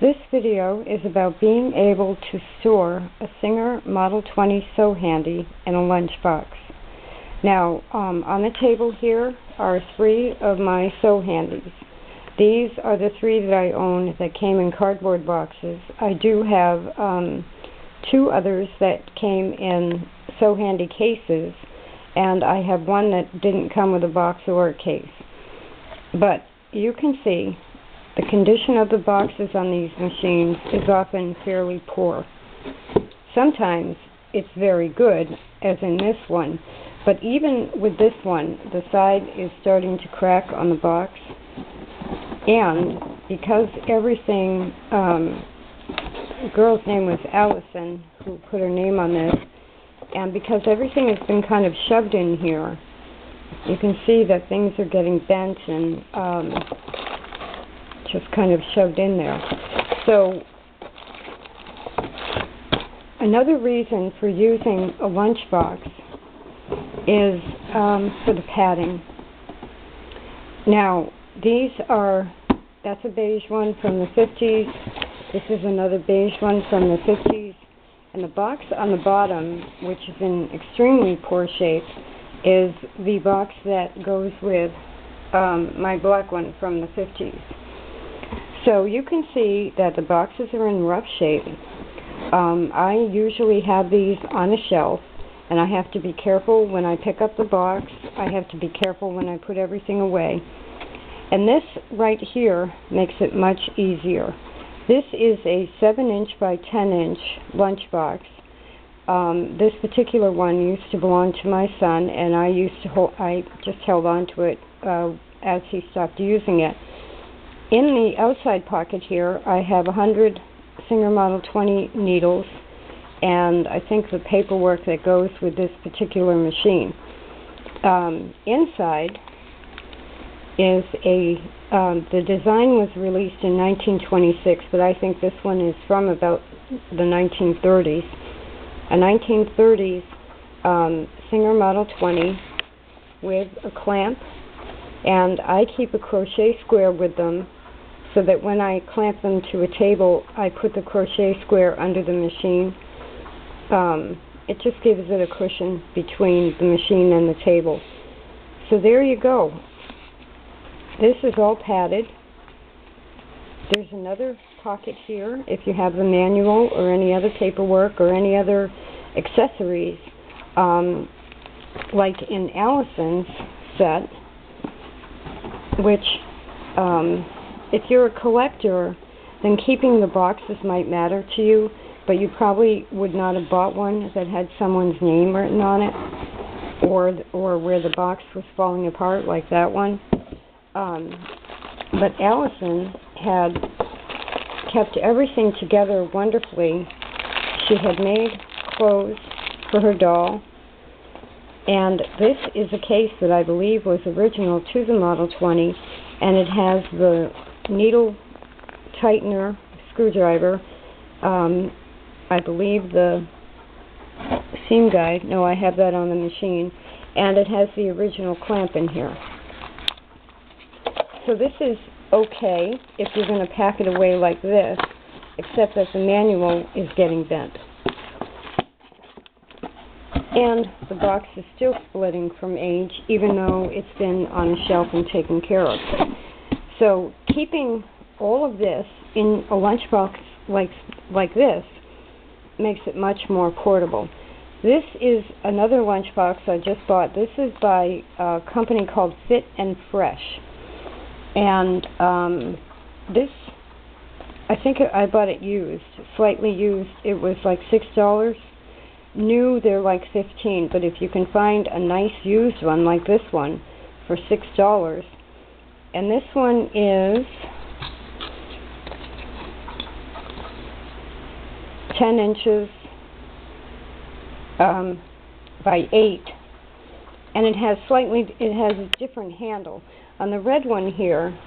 This video is about being able to store a Singer Model 20 SewHandy in a lunchbox. Now, on the table here are 3 of my SewHandies. These are the 3 that I own that came in cardboard boxes. I do have 2 others that came in SewHandy cases, and I have one that didn't come with a box or a case. But you can see the condition of the boxes on these machines is often fairly poor. Sometimes it's very good, as in this one, but even with this one, the side is starting to crack on the box. And because everything, the girl's name was Allison, who put her name on this, and because everything has been kind of shoved in here, you can see that things are getting bent and just kind of shoved in there. So another reason for using a lunchbox is for the padding. Now, that's a beige one from the 50s. This is another beige one from the 50s. And the box on the bottom, which is in extremely poor shape, is the box that goes with my black one from the 50s. So you can see that the boxes are in rough shape. I usually have these on a shelf, and I have to be careful when I pick up the box. I have to be careful when I put everything away. And this right here makes it much easier. This is a 7-inch by 10-inch lunchbox. This particular one used to belong to my son, and I just held on to it as he stopped using it. In the outside pocket here, I have 100 Singer Model 20 needles, and I think the paperwork that goes with this particular machine. Inside is the design was released in 1926, but I think this one is from about the 1930s. A 1930s Singer Model 20 with a clamp, and I keep a crochet square with them so that when I clamp them to a table, I put the crochet square under the machine. It just gives it a cushion between the machine and the table. So there you go. This is all padded. There's another pocket here if you have the manual or any other paperwork or any other accessories, like in Allison's set, which if you're a collector, then keeping the boxes might matter to you, but you probably would not have bought one that had someone's name written on it, or where the box was falling apart like that one. But Allison had kept everything together wonderfully. She had made clothes for her doll, and this is a case that I believe was original to the Model 20, and it has the needle tightener screwdriver, I believe the seam guide, no, I have that on the machine, and it has the original clamp in here. So this is okay if you're going to pack it away like this, except that the manual is getting bent. And the box is still splitting from age, even though it's been on a shelf and taken care of. So keeping all of this in a lunchbox like this makes it much more portable. This is another lunchbox I just bought. This is by a company called Fit and Fresh. And this, I think I bought it used, slightly used. It was like $6. New, they're like $15. But if you can find a nice used one like this one for $6, and this one is 10 inches by 8, and it has a different handle. On the red one here,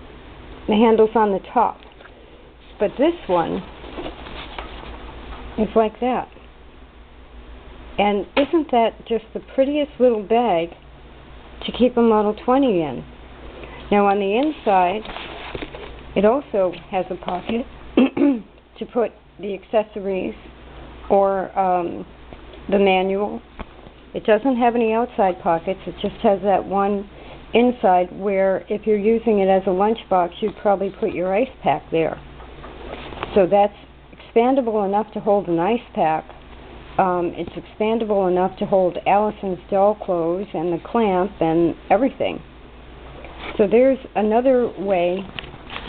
the handle's on the top, but this one is like that. And isn't that just the prettiest little bag to keep a Model 20 in? Now on the inside, it also has a pocket. to put the accessories or the manual. It doesn't have any outside pockets. It just has that one inside where if you're using it as a lunchbox, you'd probably put your ice pack there. So that's expandable enough to hold an ice pack. It's expandable enough to hold Allison's doll clothes and the clamp and everything. So there's another way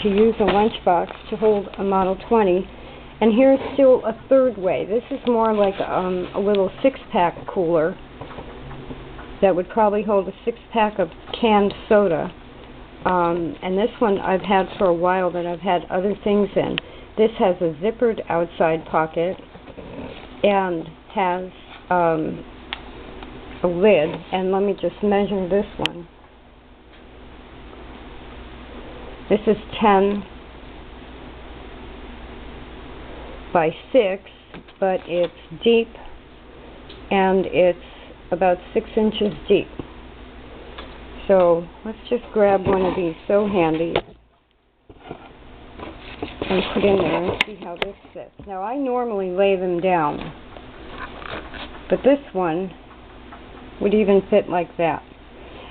to use a lunchbox to hold a Model 20. And here's still a third way. This is more like a little six-pack cooler that would probably hold a six-pack of canned soda. And this one I've had for a while that I've had other things in. This has a zippered outside pocket and has a lid. And let me just measure this one. This is 10 by 6, but it's deep and it's about 6 inches deep. So let's just grab one of these SewHandy and put in there and see how this sits. Now I normally lay them down, but this one would even fit like that.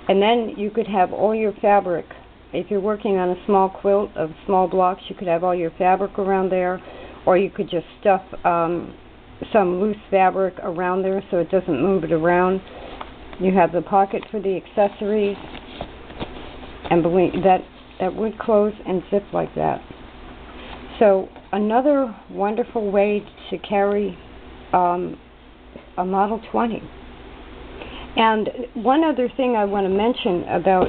And then you could have all your fabric. If you're working on a small quilt of small blocks, you could have all your fabric around there, or you could just stuff some loose fabric around there so it doesn't move it around. You have the pocket for the accessories, and believe that would close and zip like that. So another wonderful way to carry a Model 20. And one other thing I want to mention about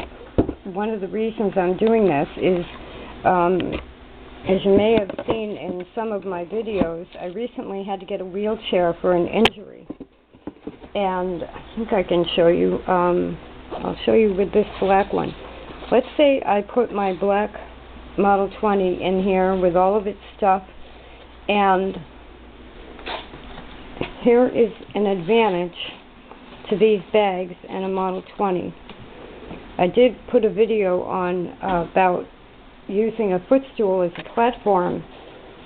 one of the reasons I'm doing this is, as you may have seen in some of my videos, I recently had to get a wheelchair for an injury. And I think I can show you, I'll show you with this black one. Let's say I put my black Model 20 in here with all of its stuff, and here is an advantage to these bags and a Model 20. I did put a video on about using a footstool as a platform,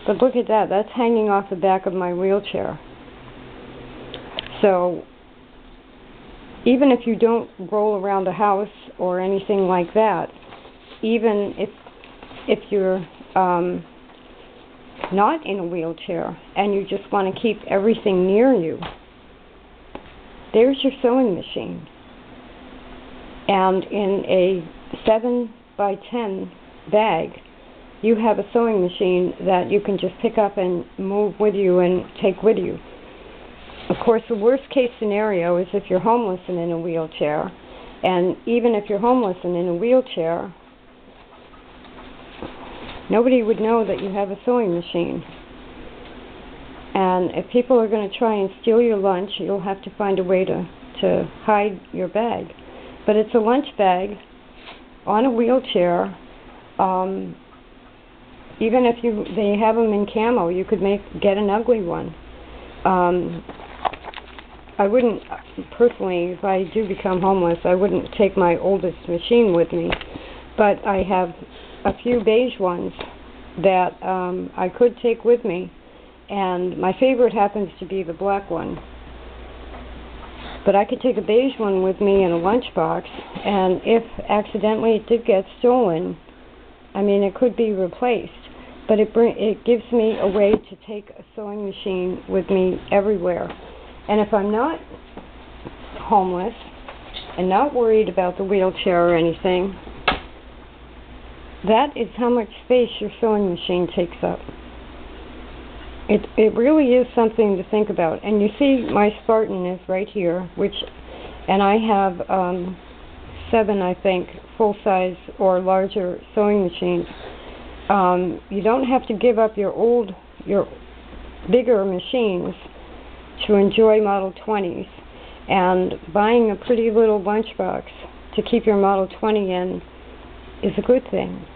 but look at that, that's hanging off the back of my wheelchair. So even if you don't roll around the house or anything like that, even if you're not in a wheelchair and you just want to keep everything near you, there's your sewing machine. And in a 7 by 10 bag, you have a sewing machine that you can just pick up and move with you and take with you. Of course, the worst case scenario is if you're homeless and in a wheelchair. And even if you're homeless and in a wheelchair, nobody would know that you have a sewing machine. And if people are going to try and steal your lunch, you'll have to find a way to hide your bag. But it's a lunch bag on a wheelchair. Even if they have them in camo, you could get an ugly one. I wouldn't, personally, if I do become homeless, I wouldn't take my oldest machine with me. But I have a few beige ones that I could take with me. And my favorite happens to be the black one. But I could take a beige one with me in a lunchbox, and if accidentally it did get stolen, I mean, it could be replaced. But it gives me a way to take a sewing machine with me everywhere. And if I'm not homeless and not worried about the wheelchair or anything, that is how much space your sewing machine takes up. It really is something to think about. And you see my Spartan is right here, and I have 7, I think, full-size or larger sewing machines. You don't have to give up your bigger machines to enjoy Model 20s. And buying a pretty little lunchbox to keep your Model 20 in is a good thing.